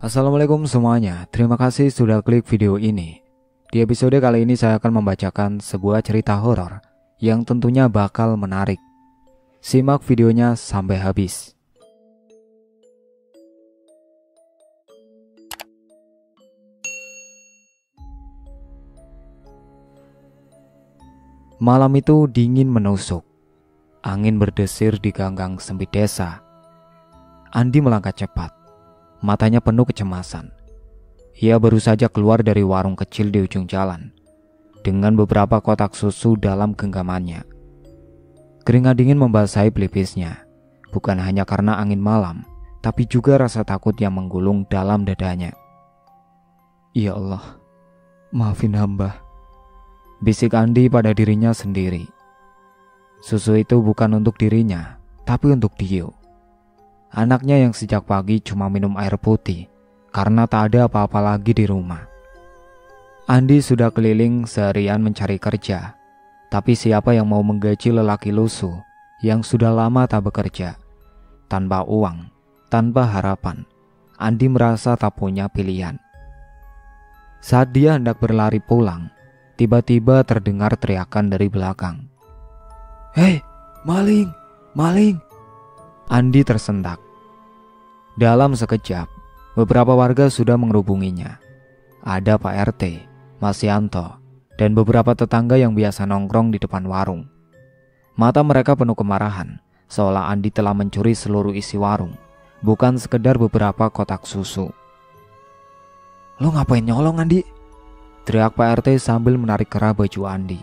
Assalamualaikum semuanya, terima kasih sudah klik video ini. Di episode kali ini saya akan membacakan sebuah cerita horor yang tentunya bakal menarik. Simak videonya sampai habis. Malam itu dingin menusuk. Angin berdesir di ganggang sempit desa. Andi melangkah cepat. Matanya penuh kecemasan. Ia baru saja keluar dari warung kecil di ujung jalan dengan beberapa kotak susu dalam genggamannya. Keringat dingin membasahi pelipisnya, bukan hanya karena angin malam, tapi juga rasa takut yang menggulung dalam dadanya. Ya Allah, maafin hamba, bisik Andi pada dirinya sendiri. Susu itu bukan untuk dirinya, tapi untuk Dio. Anaknya yang sejak pagi cuma minum air putih karena tak ada apa-apa lagi di rumah. Andi sudah keliling seharian mencari kerja, tapi siapa yang mau menggaji lelaki lusuh yang sudah lama tak bekerja? Tanpa uang, tanpa harapan, Andi merasa tak punya pilihan. Saat dia hendak berlari pulang, tiba-tiba terdengar teriakan dari belakang. "Hei, maling, maling!" Andi tersentak. Dalam sekejap, beberapa warga sudah mengerubunginya. Ada Pak RT, Mas Yanto, dan beberapa tetangga yang biasa nongkrong di depan warung. Mata mereka penuh kemarahan, seolah Andi telah mencuri seluruh isi warung, bukan sekedar beberapa kotak susu. "Lo ngapain nyolong, Andi?" teriak Pak RT sambil menarik kerah baju Andi.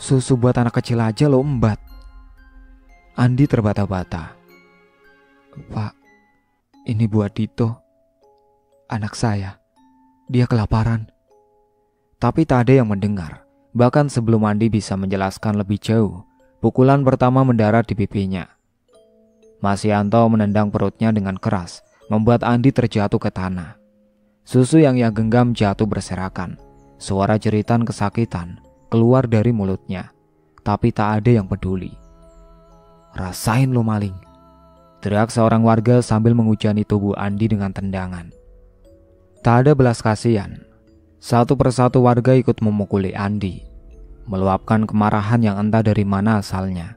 "Susu buat anak kecil aja lo embat." Andi terbata-bata. "Pak, ini buat Dito, anak saya. Dia kelaparan." Tapi tak ada yang mendengar. Bahkan sebelum Andi bisa menjelaskan lebih jauh, pukulan pertama mendarat di pipinya. Mas Yanto menendang perutnya dengan keras, membuat Andi terjatuh ke tanah. Susu yang ia genggam jatuh berserakan. Suara jeritan kesakitan keluar dari mulutnya, tapi tak ada yang peduli. "Rasain lo maling!" teriak seorang warga sambil menghujani tubuh Andi dengan tendangan. Tak ada belas kasihan. Satu persatu warga ikut memukuli Andi, meluapkan kemarahan yang entah dari mana asalnya.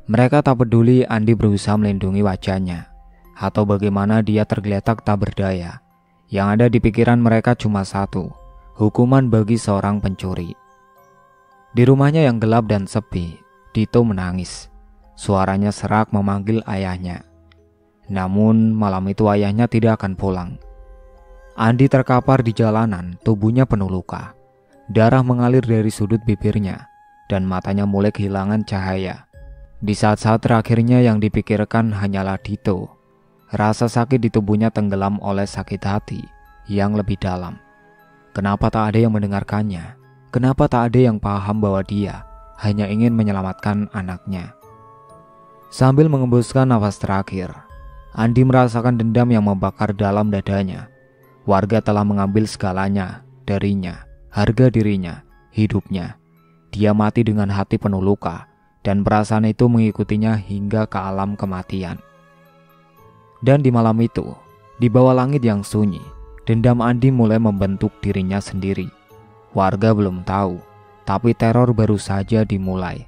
Mereka tak peduli Andi berusaha melindungi wajahnya, atau bagaimana dia tergeletak tak berdaya. Yang ada di pikiran mereka cuma satu, hukuman bagi seorang pencuri. Di rumahnya yang gelap dan sepi, Dito menangis. Suaranya serak memanggil ayahnya. Namun malam itu ayahnya tidak akan pulang. Andi terkapar di jalanan, tubuhnya penuh luka. Darah mengalir dari sudut bibirnya, dan matanya mulai kehilangan cahaya. Di saat-saat terakhirnya yang dipikirkan hanyalah Dito. Rasa sakit di tubuhnya tenggelam oleh sakit hati yang lebih dalam. Kenapa tak ada yang mendengarkannya? Kenapa tak ada yang paham bahwa dia hanya ingin menyelamatkan anaknya? Sambil mengembuskan nafas terakhir, Andi merasakan dendam yang membakar dalam dadanya. Warga telah mengambil segalanya darinya, harga dirinya, hidupnya. Dia mati dengan hati penuh luka, dan perasaan itu mengikutinya hingga ke alam kematian. Dan di malam itu, di bawah langit yang sunyi, dendam Andi mulai membentuk dirinya sendiri. Warga belum tahu, tapi teror baru saja dimulai.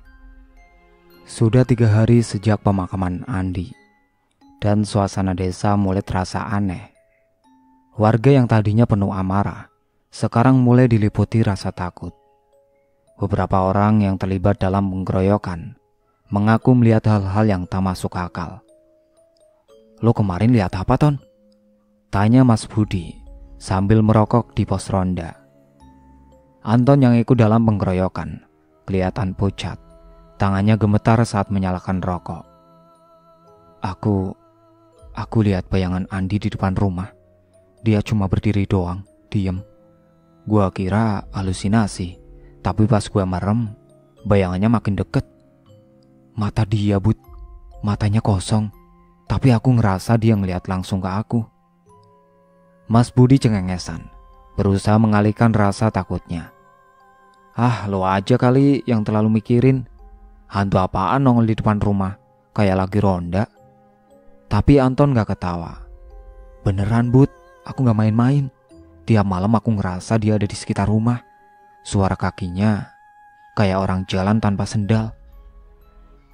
Sudah 3 hari sejak pemakaman Andi, dan suasana desa mulai terasa aneh. Warga yang tadinya penuh amarah, sekarang mulai diliputi rasa takut. Beberapa orang yang terlibat dalam pengeroyokan mengaku melihat hal-hal yang tak masuk akal. "Lo kemarin lihat apa, Ton?" tanya Mas Budi sambil merokok di pos ronda. Anton yang ikut dalam pengeroyokan kelihatan pucat. Tangannya gemetar saat menyalakan rokok. Aku lihat bayangan Andi di depan rumah. Dia cuma berdiri doang, diem. Gua kira halusinasi, tapi pas gua merem, bayangannya makin deket. Mata dia, Bud, matanya kosong, tapi aku ngerasa dia ngeliat langsung ke aku. Mas Budi cengengesan, berusaha mengalihkan rasa takutnya. "Ah, lo aja kali yang terlalu mikirin. Hantu apaan nongol di depan rumah, kayak lagi ronda?" Tapi Anton gak ketawa. "Beneran, Bud, Aku gak main-main. Tiap malam aku ngerasa dia ada di sekitar rumah. Suara kakinya kayak orang jalan tanpa sendal.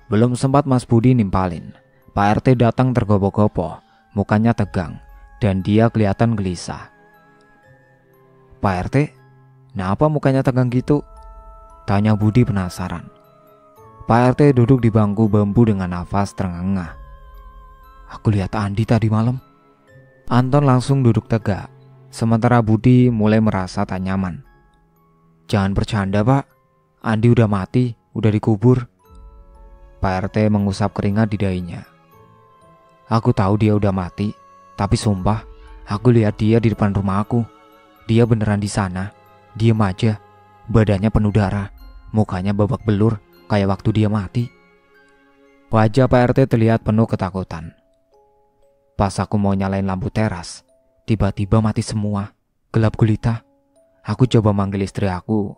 Belum sempat Mas Budi nimpalin, Pak RT datang tergopoh-gopoh, mukanya tegang, dan dia kelihatan gelisah. Pak RT, kenapa mukanya tegang gitu? Tanya Budi penasaran. Pak RT duduk di bangku bambu dengan nafas terengah-engah. Aku lihat Andi tadi malam. Anton langsung duduk tegak, sementara Budi mulai merasa tak nyaman. Jangan bercanda Pak, Andi udah mati, udah dikubur. Pak RT mengusap keringat di dahinya. Aku tahu dia udah mati, tapi sumpah, aku lihat dia di depan rumah aku. Dia beneran di sana, diem aja, badannya penuh darah, mukanya babak belur kayak waktu dia mati. Wajah Pak RT terlihat penuh ketakutan. Pas aku mau nyalain lampu teras, tiba-tiba mati semua, gelap gulita. Aku coba manggil istri aku,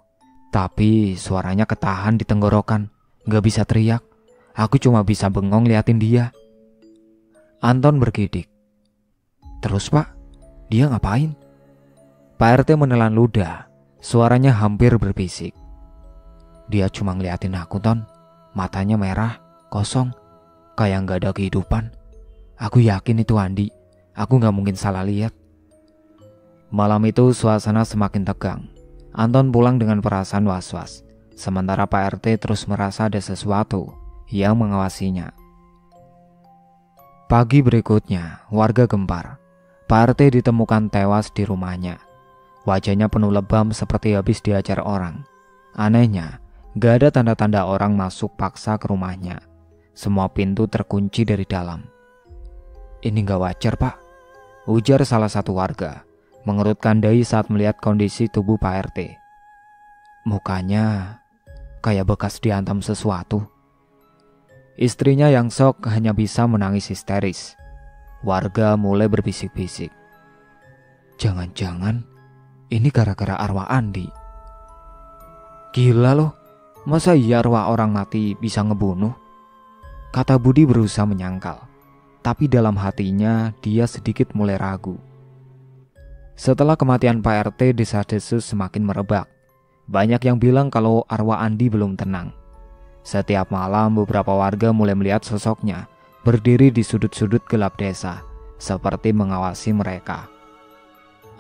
tapi suaranya ketahan di tenggorokan, gak bisa teriak. Aku cuma bisa bengong liatin dia. Anton bergidik. Terus Pak, dia ngapain? Pak RT menelan ludah, suaranya hampir berbisik. Dia cuma ngeliatin aku Ton, matanya merah, kosong, kayak gak ada kehidupan. Aku yakin itu Andi, aku gak mungkin salah lihat. Malam itu suasana semakin tegang. Anton pulang dengan perasaan was-was, sementara Pak RT terus merasa ada sesuatu yang mengawasinya. Pagi berikutnya, warga gempar. Pak RT ditemukan tewas di rumahnya. Wajahnya penuh lebam seperti habis diajar orang. Anehnya, gak ada tanda-tanda orang masuk paksa ke rumahnya. Semua pintu terkunci dari dalam. Ini gak wajar Pak, ujar salah satu warga, mengerutkan dahi saat melihat kondisi tubuh Pak RT. Mukanya kayak bekas dihantam sesuatu. Istrinya yang shock hanya bisa menangis histeris. Warga mulai berbisik-bisik. Jangan-jangan ini gara-gara arwah Andi. Gila loh, masa iya arwah orang mati bisa ngebunuh? Kata Budi berusaha menyangkal, tapi dalam hatinya dia sedikit mulai ragu. Setelah kematian Pak RT, desas-desus semakin merebak. Banyak yang bilang kalau arwah Andi belum tenang. Setiap malam beberapa warga mulai melihat sosoknya berdiri di sudut-sudut gelap desa, seperti mengawasi mereka.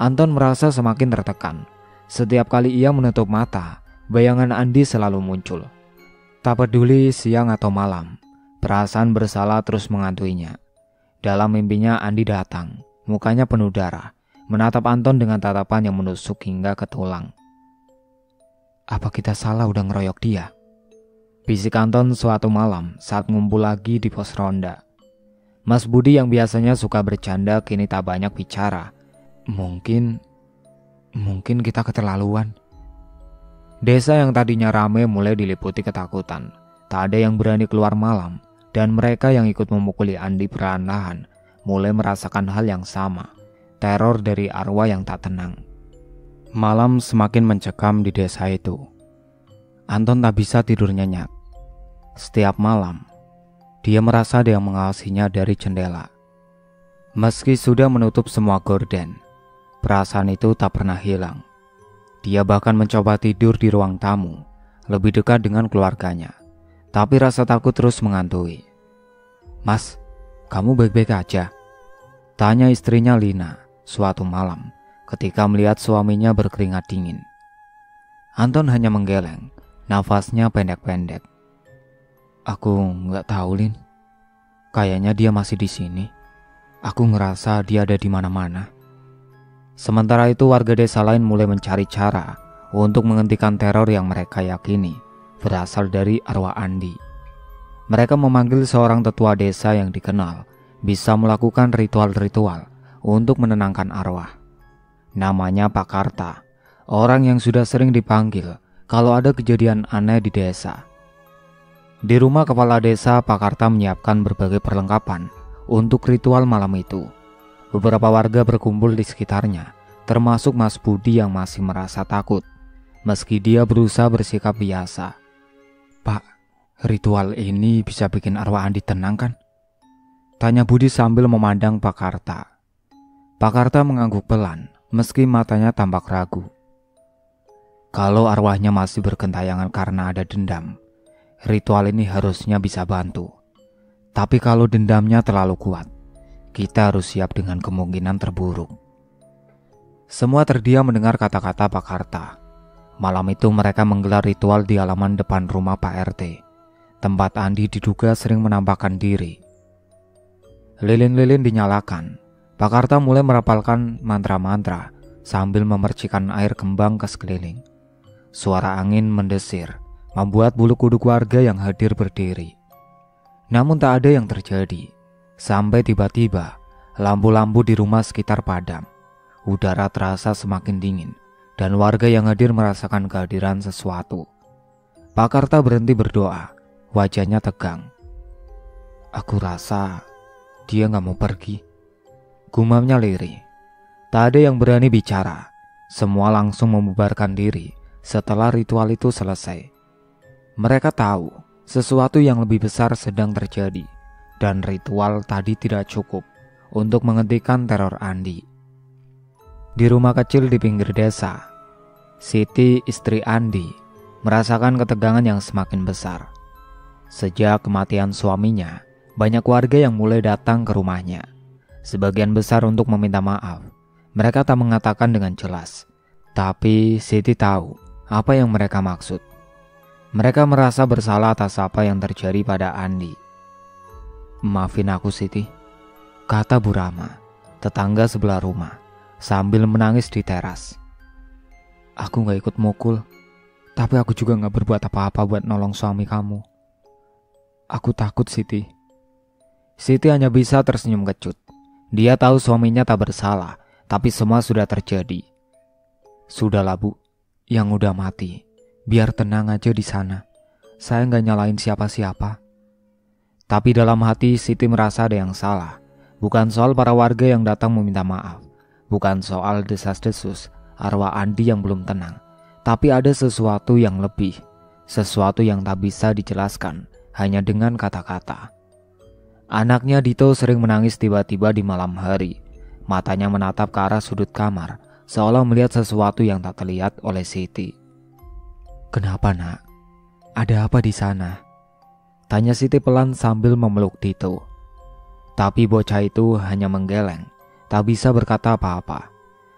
Anton merasa semakin tertekan. Setiap kali ia menutup mata, bayangan Andi selalu muncul. Tak peduli siang atau malam, perasaan bersalah terus mengantuinya. Dalam mimpinya Andi datang, mukanya penuh darah, menatap Anton dengan tatapan yang menusuk hingga ke tulang. Apa kita salah udah ngeroyok dia? Bisik Anton suatu malam saat ngumpul lagi di pos ronda. Mas Budi yang biasanya suka bercanda kini tak banyak bicara. Mungkin kita keterlaluan. Desa yang tadinya ramai mulai diliputi ketakutan. Tak ada yang berani keluar malam. Dan mereka yang ikut memukuli Andi perlahan-lahan mulai merasakan hal yang sama, teror dari arwah yang tak tenang. Malam semakin mencekam di desa itu. Anton tak bisa tidur nyenyak. Setiap malam, dia merasa ada yang mengawasinya dari jendela. Meski sudah menutup semua gorden, perasaan itu tak pernah hilang. Dia bahkan mencoba tidur di ruang tamu, lebih dekat dengan keluarganya. Tapi rasa takut terus menghantui. Mas, kamu baik-baik aja? Tanya istrinya Lina suatu malam ketika melihat suaminya berkeringat dingin. Anton hanya menggeleng, nafasnya pendek-pendek. Aku nggak tahu, Lin. Kayaknya dia masih di sini. Aku ngerasa dia ada di mana-mana. Sementara itu warga desa lain mulai mencari cara untuk menghentikan teror yang mereka yakini berasal dari arwah Andi. Mereka memanggil seorang tetua desa yang dikenal bisa melakukan ritual-ritual untuk menenangkan arwah. Namanya Pak Karta, orang yang sudah sering dipanggil kalau ada kejadian aneh di desa. Di rumah kepala desa, Pak Karta menyiapkan berbagai perlengkapan untuk ritual malam itu. Beberapa warga berkumpul di sekitarnya, termasuk Mas Budi yang masih merasa takut, meski dia berusaha bersikap biasa. Pak, ritual ini bisa bikin arwah Andi tenang kan? Tanya Budi sambil memandang Pak Karta. Pak Karta mengangguk pelan, meski matanya tampak ragu. Kalau arwahnya masih bergentayangan karena ada dendam, ritual ini harusnya bisa bantu. Tapi kalau dendamnya terlalu kuat, kita harus siap dengan kemungkinan terburuk. Semua terdiam mendengar kata-kata Pak Karta. Malam itu mereka menggelar ritual di halaman depan rumah Pak RT, tempat Andi diduga sering menampakkan diri. Lilin-lilin dinyalakan. Pak Karta mulai merapalkan mantra-mantra sambil memercikan air kembang ke sekeliling. Suara angin mendesir, membuat bulu kuduk warga yang hadir berdiri. Namun tak ada yang terjadi, sampai tiba-tiba lampu-lampu di rumah sekitar padam. Udara terasa semakin dingin, dan warga yang hadir merasakan kehadiran sesuatu. Pak Karta berhenti berdoa, wajahnya tegang. Aku rasa dia gak mau pergi, gumamnya lirih. Tak ada yang berani bicara. Semua langsung membubarkan diri setelah ritual itu selesai. Mereka tahu sesuatu yang lebih besar sedang terjadi, dan ritual tadi tidak cukup untuk menghentikan teror Andi. Di rumah kecil di pinggir desa, Siti, istri Andi, merasakan ketegangan yang semakin besar. Sejak kematian suaminya, banyak warga yang mulai datang ke rumahnya. Sebagian besar untuk meminta maaf. Mereka tak mengatakan dengan jelas, tapi Siti tahu apa yang mereka maksud. Mereka merasa bersalah atas apa yang terjadi pada Andi. Maafin aku Siti, kata Bu Rama, tetangga sebelah rumah, sambil menangis di teras. Aku gak ikut mukul, tapi aku juga gak berbuat apa-apa buat nolong suami kamu. Aku takut Siti. Siti hanya bisa tersenyum kecut. Dia tahu suaminya tak bersalah, tapi semua sudah terjadi. Sudahlah Bu, yang udah mati, biar tenang aja di sana. Saya gak nyalain siapa-siapa. Tapi dalam hati Siti merasa ada yang salah. Bukan soal para warga yang datang meminta maaf, bukan soal desas-desus arwah Andi yang belum tenang, tapi ada sesuatu yang lebih, sesuatu yang tak bisa dijelaskan hanya dengan kata-kata. Anaknya Dito sering menangis tiba-tiba di malam hari. Matanya menatap ke arah sudut kamar, seolah melihat sesuatu yang tak terlihat oleh Siti. Kenapa nak? Ada apa di sana? Tanya Siti pelan sambil memeluk Dito. Tapi bocah itu hanya menggeleng, tak bisa berkata apa-apa.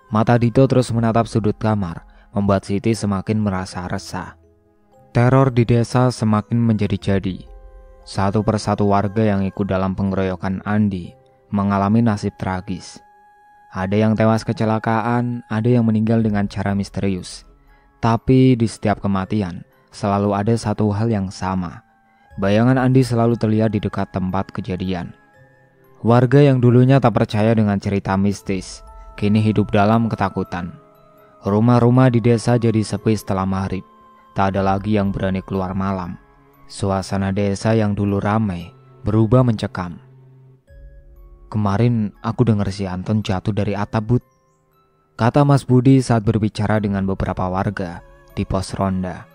Mata Dito terus menatap sudut kamar, membuat Siti semakin merasa resah. Teror di desa semakin menjadi-jadi. Satu persatu warga yang ikut dalam pengeroyokan Andi mengalami nasib tragis. Ada yang tewas kecelakaan, ada yang meninggal dengan cara misterius. Tapi di setiap kematian selalu ada satu hal yang sama. Bayangan Andi selalu terlihat di dekat tempat kejadian. Warga yang dulunya tak percaya dengan cerita mistis, kini hidup dalam ketakutan. Rumah-rumah di desa jadi sepi setelah maghrib. Tak ada lagi yang berani keluar malam. Suasana desa yang dulu ramai berubah mencekam. Kemarin aku dengar si Anton jatuh dari atap, Bud, kata Mas Budi saat berbicara dengan beberapa warga di pos ronda.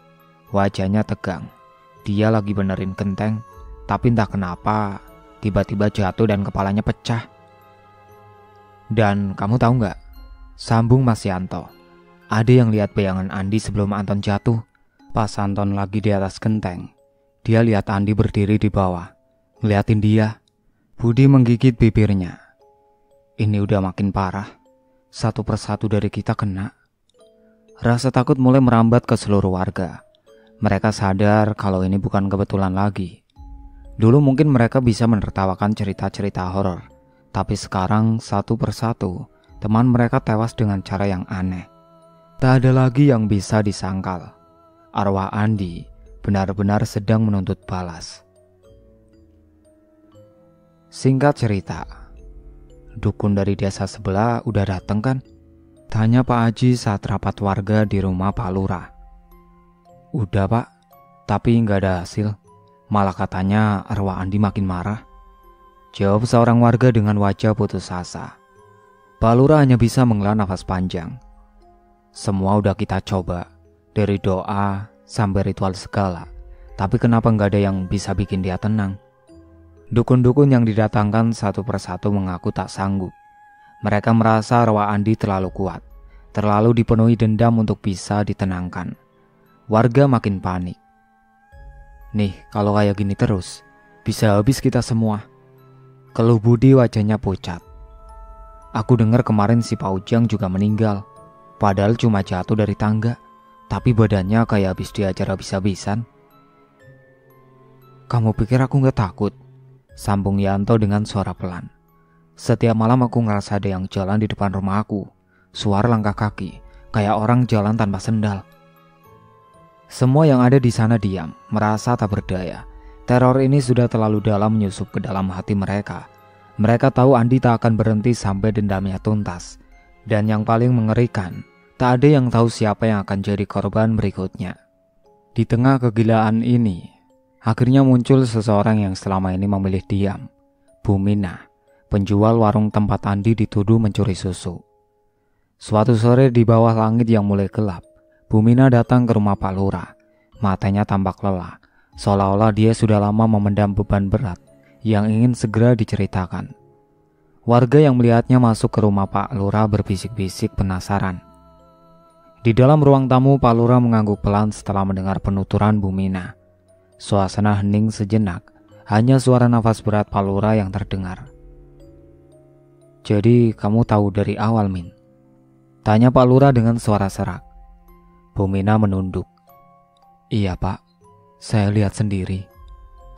Wajahnya tegang. Dia lagi benerin genteng, tapi entah kenapa tiba-tiba jatuh dan kepalanya pecah. Dan kamu tahu nggak? Sambung Mas Yanto. Ada yang lihat bayangan Andi sebelum Anton jatuh. Pas Anton lagi di atas genteng, dia lihat Andi berdiri di bawah, ngeliatin dia. Budi menggigit bibirnya. Ini udah makin parah. Satu persatu dari kita kena. Rasa takut mulai merambat ke seluruh warga. Mereka sadar kalau ini bukan kebetulan lagi. Dulu mungkin mereka bisa menertawakan cerita-cerita horor, tapi sekarang satu persatu teman mereka tewas dengan cara yang aneh. Tak ada lagi yang bisa disangkal. Arwah Andi benar-benar sedang menuntut balas. Singkat cerita, dukun dari desa sebelah udah dateng kan? Tanya Pak Haji saat rapat warga di rumah Pak Lurah. Udah Pak, tapi nggak ada hasil. Malah katanya arwah Andi makin marah. Jawab seorang warga dengan wajah putus asa. Pak Lurah hanya bisa menghela nafas panjang. Semua udah kita coba, dari doa sampai ritual segala, tapi kenapa nggak ada yang bisa bikin dia tenang? Dukun-dukun yang didatangkan satu persatu mengaku tak sanggup. Mereka merasa arwah Andi terlalu kuat, terlalu dipenuhi dendam untuk bisa ditenangkan. Warga makin panik. Nih, kalau kayak gini terus, bisa habis kita semua. Keluh Budi wajahnya pucat. Aku dengar kemarin si Pak Ujang juga meninggal. Padahal cuma jatuh dari tangga, tapi badannya kayak habis diajar habis-habisan. Kamu pikir aku gak takut? Sambung Yanto dengan suara pelan. Setiap malam aku ngerasa ada yang jalan di depan rumah aku. Suara langkah kaki, kayak orang jalan tanpa sendal. Semua yang ada di sana diam, merasa tak berdaya. Teror ini sudah terlalu dalam menyusup ke dalam hati mereka. Mereka tahu Andi tak akan berhenti sampai dendamnya tuntas. Dan yang paling mengerikan, tak ada yang tahu siapa yang akan jadi korban berikutnya. Di tengah kegilaan ini, akhirnya muncul seseorang yang selama ini memilih diam. Bu Mina, penjual warung tempat Andi dituduh mencuri susu. Suatu sore di bawah langit yang mulai gelap, Bu Mina datang ke rumah Pak Lurah. Matanya tampak lelah, seolah-olah dia sudah lama memendam beban berat yang ingin segera diceritakan. Warga yang melihatnya masuk ke rumah Pak Lurah berbisik-bisik penasaran. Di dalam ruang tamu, Pak Lurah mengangguk pelan setelah mendengar penuturan Bu Mina. Suasana hening sejenak, hanya suara nafas berat Pak Lurah yang terdengar. Jadi kamu tahu dari awal, Min? Tanya Pak Lurah dengan suara serak. Bu Mina menunduk. Iya Pak, saya lihat sendiri.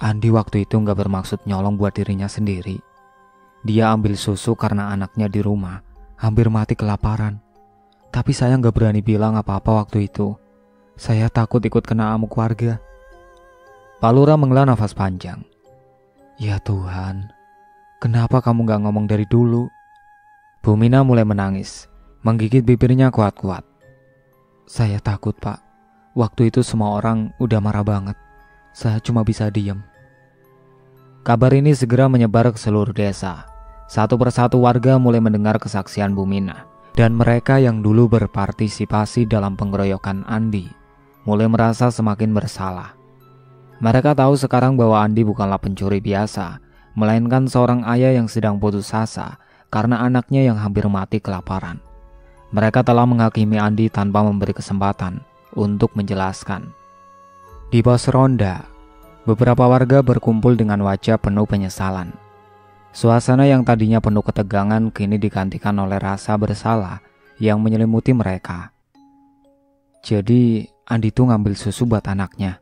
Andi waktu itu gak bermaksud nyolong buat dirinya sendiri. Dia ambil susu karena anaknya di rumah hampir mati kelaparan. Tapi saya gak berani bilang apa-apa waktu itu. Saya takut ikut kena amuk warga. Pak Lurah menghela nafas panjang. Ya Tuhan, kenapa kamu gak ngomong dari dulu? Bu Mina mulai menangis, menggigit bibirnya kuat-kuat. Saya takut Pak, waktu itu semua orang udah marah banget. Saya cuma bisa diam. Kabar ini segera menyebar ke seluruh desa. Satu persatu warga mulai mendengar kesaksian Bu Mina. Dan mereka yang dulu berpartisipasi dalam pengeroyokan Andi mulai merasa semakin bersalah. Mereka tahu sekarang bahwa Andi bukanlah pencuri biasa, melainkan seorang ayah yang sedang putus asa karena anaknya yang hampir mati kelaparan. Mereka telah menghakimi Andi tanpa memberi kesempatan untuk menjelaskan. Di pos ronda, beberapa warga berkumpul dengan wajah penuh penyesalan. Suasana yang tadinya penuh ketegangan kini digantikan oleh rasa bersalah yang menyelimuti mereka. Jadi Andi tuh ngambil susu buat anaknya?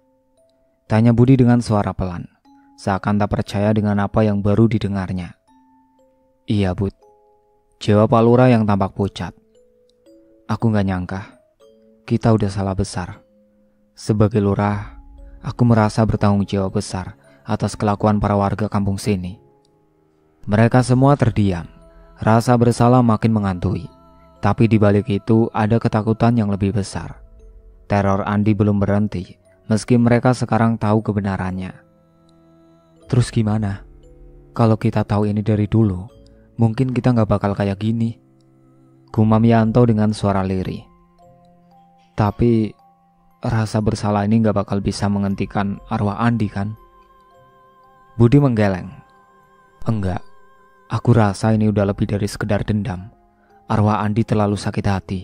Tanya Budi dengan suara pelan, seakan tak percaya dengan apa yang baru didengarnya. Iya Bud, jawab Pak Lurah yang tampak pucat. Aku gak nyangka, kita udah salah besar. Sebagai lurah, aku merasa bertanggung jawab besar atas kelakuan para warga kampung sini. Mereka semua terdiam, rasa bersalah makin menghantui. Tapi di balik itu ada ketakutan yang lebih besar. Teror Andi belum berhenti, meski mereka sekarang tahu kebenarannya. Terus gimana? Kalau kita tahu ini dari dulu, mungkin kita gak bakal kayak gini. Gumam Yanto dengan suara lirih. Tapi rasa bersalah ini gak bakal bisa menghentikan arwah Andi kan? Budi menggeleng. Enggak, aku rasa ini udah lebih dari sekedar dendam. Arwah Andi terlalu sakit hati.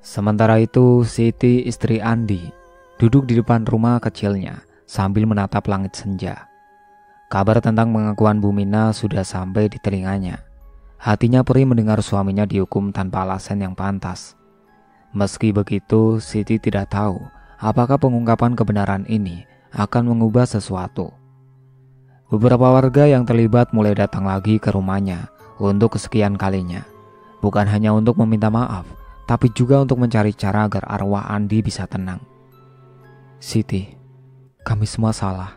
Sementara itu, Siti, istri Andi, duduk di depan rumah kecilnya sambil menatap langit senja. Kabar tentang pengakuan Bu Mina sudah sampai di telinganya. Hatinya perih mendengar suaminya dihukum tanpa alasan yang pantas. Meski begitu, Siti tidak tahu apakah pengungkapan kebenaran ini akan mengubah sesuatu. Beberapa warga yang terlibat mulai datang lagi ke rumahnya untuk kesekian kalinya. Bukan hanya untuk meminta maaf, tapi juga untuk mencari cara agar arwah Andi bisa tenang. Siti, kami semua salah.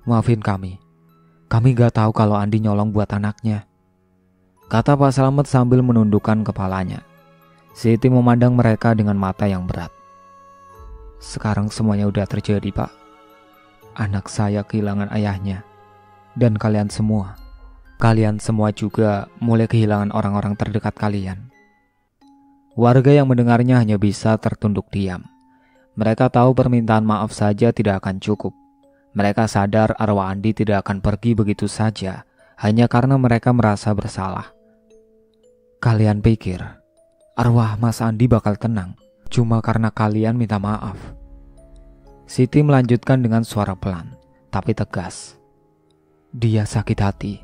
Maafin kami. Kami gak tahu kalau Andi nyolong buat anaknya, kata Pak Slamet sambil menundukkan kepalanya. Siti memandang mereka dengan mata yang berat. Sekarang semuanya udah terjadi, Pak. Anak saya kehilangan ayahnya. Dan kalian semua juga mulai kehilangan orang-orang terdekat kalian. Warga yang mendengarnya hanya bisa tertunduk diam. Mereka tahu permintaan maaf saja tidak akan cukup. Mereka sadar arwah Andi tidak akan pergi begitu saja hanya karena mereka merasa bersalah. Kalian pikir arwah Mas Andi bakal tenang cuma karena kalian minta maaf? Siti melanjutkan dengan suara pelan tapi tegas. Dia sakit hati,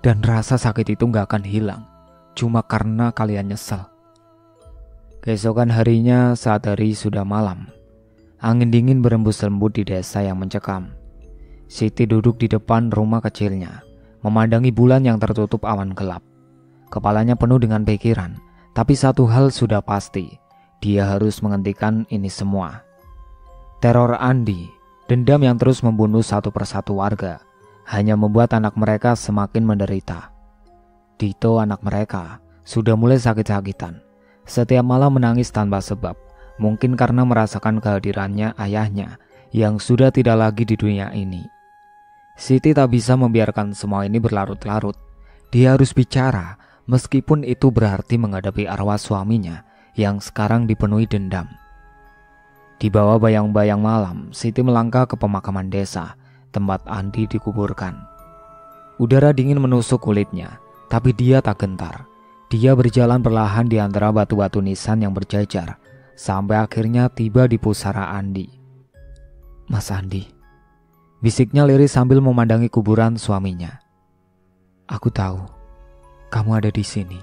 dan rasa sakit itu gak akan hilang cuma karena kalian nyesel. Keesokan harinya saat hari sudah malam, angin dingin berembus lembut di desa yang mencekam. Siti duduk di depan rumah kecilnya, memandangi bulan yang tertutup awan gelap. Kepalanya penuh dengan pikiran, tapi satu hal sudah pasti, dia harus menghentikan ini semua. Teror Andi, dendam yang terus membunuh satu persatu warga, hanya membuat anak mereka semakin menderita. Dito, anak mereka, sudah mulai sakit-sakitan. Setiap malam menangis tanpa sebab, mungkin karena merasakan kehadirannya ayahnya yang sudah tidak lagi di dunia ini. Siti tak bisa membiarkan semua ini berlarut-larut. Dia harus bicara, meskipun itu berarti menghadapi arwah suaminya yang sekarang dipenuhi dendam. Di bawah bayang-bayang malam, Siti melangkah ke pemakaman desa, tempat Andi dikuburkan. Udara dingin menusuk kulitnya, tapi dia tak gentar. Dia berjalan perlahan di antara batu-batu nisan yang berjajar, sampai akhirnya tiba di pusara Andi. Mas Andi, bisiknya lirih sambil memandangi kuburan suaminya. Aku tahu, kamu ada di sini.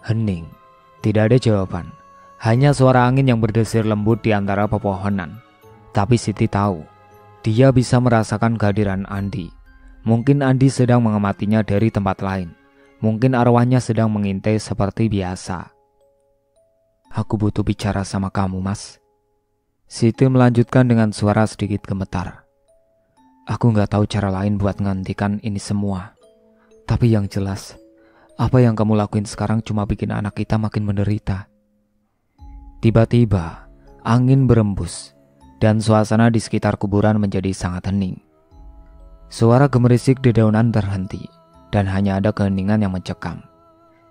Hening, tidak ada jawaban. Hanya suara angin yang berdesir lembut di antara pepohonan. Tapi Siti tahu, dia bisa merasakan kehadiran Andi. Mungkin Andi sedang mengamatinya dari tempat lain. Mungkin arwahnya sedang mengintai seperti biasa. Aku butuh bicara sama kamu, Mas. Siti melanjutkan dengan suara sedikit gemetar. Aku gak tahu cara lain buat menghentikan ini semua. Tapi yang jelas, apa yang kamu lakuin sekarang cuma bikin anak kita makin menderita. Tiba-tiba, angin berembus, dan suasana di sekitar kuburan menjadi sangat hening. Suara gemerisik dedaunan terhenti, dan hanya ada keheningan yang mencekam.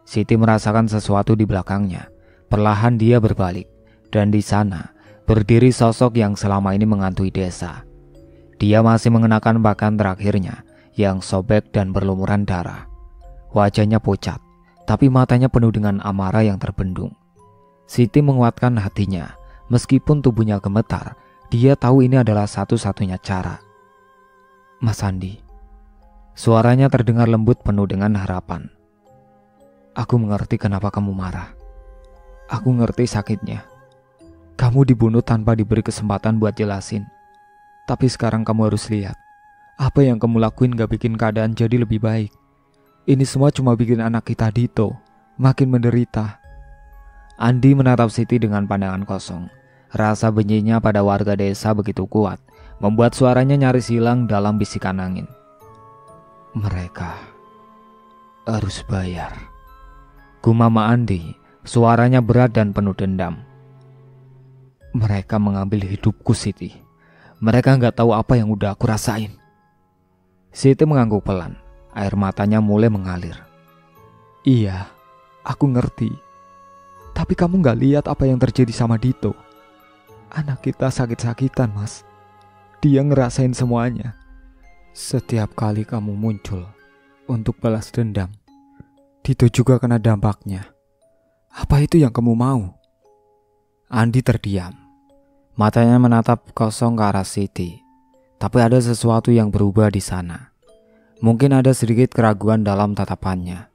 Siti merasakan sesuatu di belakangnya. Perlahan dia berbalik, dan di sana berdiri sosok yang selama ini menghantui desa. Dia masih mengenakan pakaian terakhirnya yang sobek dan berlumuran darah. Wajahnya pucat, tapi matanya penuh dengan amarah yang terbendung. Siti menguatkan hatinya, meskipun tubuhnya gemetar, dia tahu ini adalah satu-satunya cara. Mas Andi, suaranya terdengar lembut penuh dengan harapan. Aku mengerti kenapa kamu marah. Aku ngerti sakitnya. Kamu dibunuh tanpa diberi kesempatan buat jelasin. Tapi sekarang kamu harus lihat, apa yang kamu lakuin gak bikin keadaan jadi lebih baik. Ini semua cuma bikin anak kita Dito makin menderita. Andi menatap Siti dengan pandangan kosong. Rasa bencinya pada warga desa begitu kuat, membuat suaranya nyaris hilang dalam bisikan angin. Mereka harus bayar. Gumama Andi, suaranya berat dan penuh dendam. Mereka mengambil hidupku, Siti. Mereka gak tahu apa yang udah aku rasain. Siti mengangguk pelan, air matanya mulai mengalir. Iya, aku ngerti. Tapi kamu gak lihat apa yang terjadi sama Dito. Anak kita sakit-sakitan, Mas. Dia ngerasain semuanya. Setiap kali kamu muncul untuk balas dendam, Dito juga kena dampaknya. Apa itu yang kamu mau? Andi terdiam. Matanya menatap kosong ke arah Siti. Tapi ada sesuatu yang berubah di sana. Mungkin ada sedikit keraguan dalam tatapannya.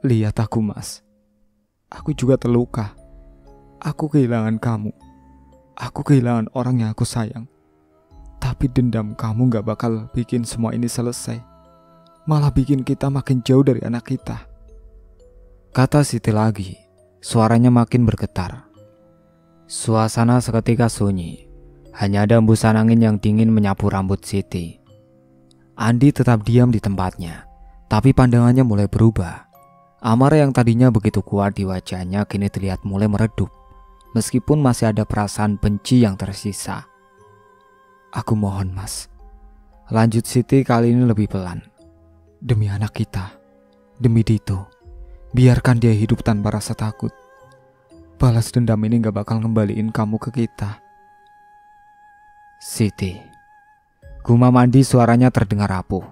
Lihat aku, Mas. Aku juga terluka. Aku kehilangan kamu. Aku kehilangan orang yang aku sayang. Tapi dendam kamu gak bakal bikin semua ini selesai. Malah bikin kita makin jauh dari anak kita. Kata Siti lagi. Suaranya makin bergetar. Suasana seketika sunyi. Hanya ada embusan angin yang dingin menyapu rambut Siti. Andi tetap diam di tempatnya. Tapi pandangannya mulai berubah. Amarah yang tadinya begitu kuat di wajahnya kini terlihat mulai meredup. Meskipun masih ada perasaan benci yang tersisa. Aku mohon, Mas. Lanjut Siti kali ini lebih pelan. Demi anak kita, demi Dito, biarkan dia hidup tanpa rasa takut. Balas dendam ini gak bakal ngembaliin kamu ke kita. Siti. Gumam Andi, suaranya terdengar rapuh.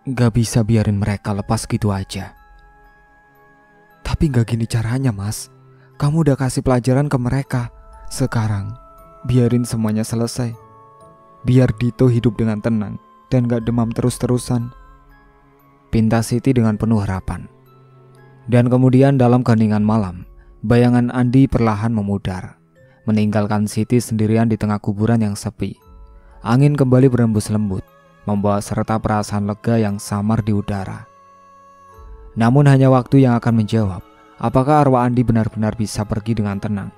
Gak bisa biarin mereka lepas gitu aja. Tapi gak gini caranya, Mas. Kamu udah kasih pelajaran ke mereka. Sekarang, biarin semuanya selesai. Biar Dito hidup dengan tenang dan gak demam terus-terusan. Pinta Siti dengan penuh harapan. Dan kemudian dalam keheningan malam, bayangan Andi perlahan memudar, meninggalkan Siti sendirian di tengah kuburan yang sepi. Angin kembali berembus lembut, membawa serta perasaan lega yang samar di udara. Namun hanya waktu yang akan menjawab, apakah arwah Andi benar-benar bisa pergi dengan tenang,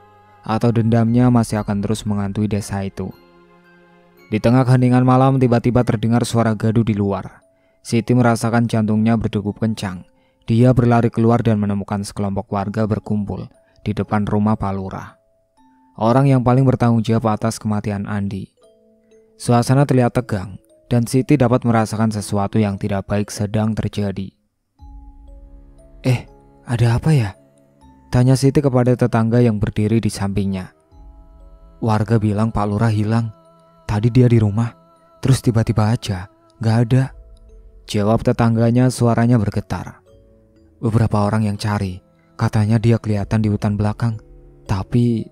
atau dendamnya masih akan terus menghantui desa itu. Di tengah keheningan malam tiba-tiba terdengar suara gaduh di luar. Siti merasakan jantungnya berdegup kencang. Dia berlari keluar dan menemukan sekelompok warga berkumpul di depan rumah Pak Lurah, orang yang paling bertanggung jawab atas kematian Andi. Suasana terlihat tegang dan Siti dapat merasakan sesuatu yang tidak baik sedang terjadi. Ada apa ya? Tanya Siti kepada tetangga yang berdiri di sampingnya. Warga bilang Pak Lurah hilang. Tadi dia di rumah, terus tiba-tiba aja gak ada. Jawab tetangganya, suaranya bergetar. Beberapa orang yang cari, katanya dia kelihatan di hutan belakang. Tapi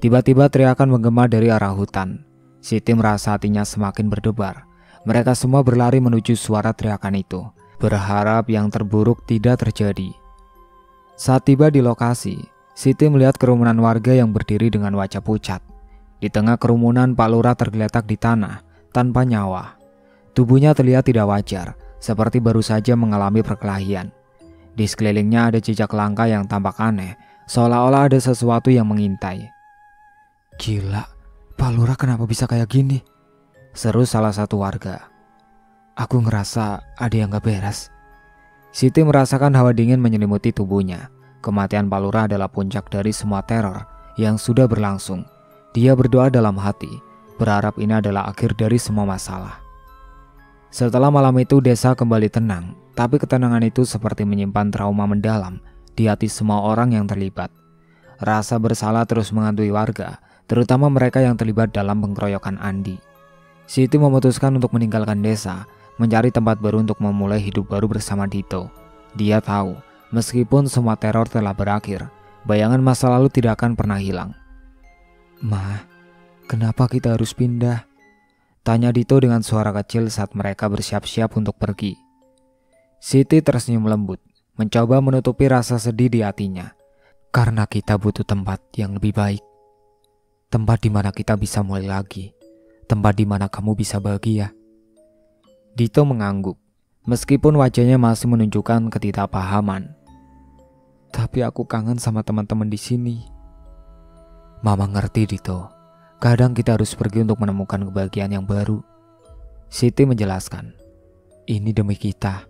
tiba-tiba teriakan menggema dari arah hutan. Siti merasa hatinya semakin berdebar. Mereka semua berlari menuju suara teriakan itu, berharap yang terburuk tidak terjadi. Saat tiba di lokasi, Siti melihat kerumunan warga yang berdiri dengan wajah pucat. Di tengah kerumunan, Pak Lurah tergeletak di tanah tanpa nyawa. Tubuhnya terlihat tidak wajar, seperti baru saja mengalami perkelahian. Di sekelilingnya ada jejak langkah yang tampak aneh, seolah-olah ada sesuatu yang mengintai. Gila, Pak Lurah kenapa bisa kayak gini? Seru salah satu warga. Aku ngerasa ada yang gak beres. Siti merasakan hawa dingin menyelimuti tubuhnya. Kematian Pak Lurah adalah puncak dari semua teror yang sudah berlangsung. Dia berdoa dalam hati, berharap ini adalah akhir dari semua masalah. Setelah malam itu desa kembali tenang, tapi ketenangan itu seperti menyimpan trauma mendalam di hati semua orang yang terlibat. Rasa bersalah terus menghantui warga, terutama mereka yang terlibat dalam pengkeroyokan Andi. Siti memutuskan untuk meninggalkan desa, mencari tempat baru untuk memulai hidup baru bersama Dito. Dia tahu, meskipun semua teror telah berakhir, bayangan masa lalu tidak akan pernah hilang. Ma, kenapa kita harus pindah? Tanya Dito dengan suara kecil saat mereka bersiap-siap untuk pergi. Siti tersenyum lembut, mencoba menutupi rasa sedih di hatinya. Karena kita butuh tempat yang lebih baik. Tempat di mana kita bisa mulai lagi. Tempat di mana kamu bisa bahagia. Dito mengangguk, meskipun wajahnya masih menunjukkan ketidakpahaman. Tapi aku kangen sama teman-teman di sini. Mama ngerti, Dito. Kadang kita harus pergi untuk menemukan kebahagiaan yang baru. Siti menjelaskan. Ini demi kita.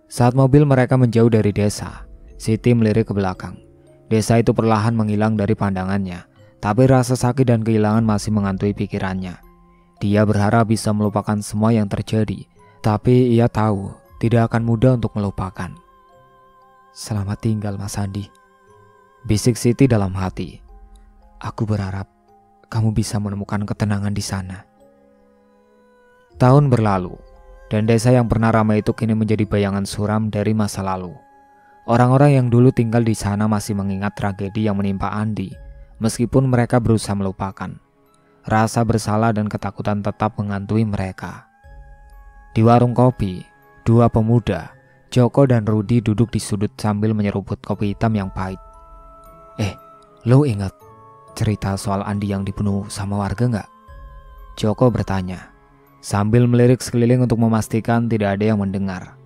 Saat mobil mereka menjauh dari desa, Siti melirik ke belakang. Desa itu perlahan menghilang dari pandangannya, tapi rasa sakit dan kehilangan masih menghantui pikirannya. Dia berharap bisa melupakan semua yang terjadi, tapi ia tahu tidak akan mudah untuk melupakan. Selamat tinggal, Mas Andi. Bisik Siti dalam hati. Aku berharap kamu bisa menemukan ketenangan di sana. Tahun berlalu, dan desa yang pernah ramai itu kini menjadi bayangan suram dari masa lalu. Orang-orang yang dulu tinggal di sana masih mengingat tragedi yang menimpa Andi, meskipun mereka berusaha melupakan. Rasa bersalah dan ketakutan tetap menghantui mereka. Di warung kopi, dua pemuda, Joko dan Rudi, duduk di sudut sambil menyeruput kopi hitam yang pahit. Lo ingat cerita soal Andi yang dibunuh sama warga nggak? Joko bertanya, sambil melirik sekeliling untuk memastikan tidak ada yang mendengar.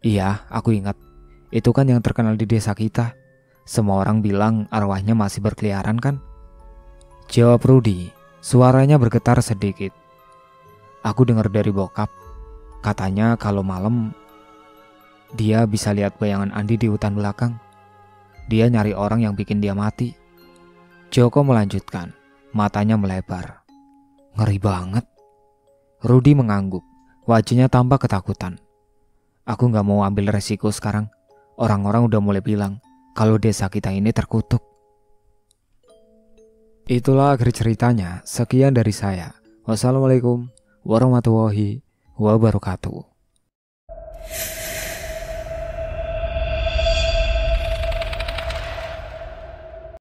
Iya, aku ingat. Itu kan yang terkenal di desa kita. Semua orang bilang arwahnya masih berkeliaran kan? Jawab Rudi, suaranya bergetar sedikit. Aku dengar dari bokap, katanya kalau malam dia bisa lihat bayangan Andi di hutan belakang. Dia nyari orang yang bikin dia mati. Joko melanjutkan, matanya melebar. Ngeri banget. Rudi mengangguk, wajahnya tampak ketakutan. Aku gak mau ambil resiko sekarang. Orang-orang udah mulai bilang kalau desa kita ini terkutuk. Itulah akhir ceritanya. Sekian dari saya. Wassalamualaikum warahmatullahi wabarakatuh.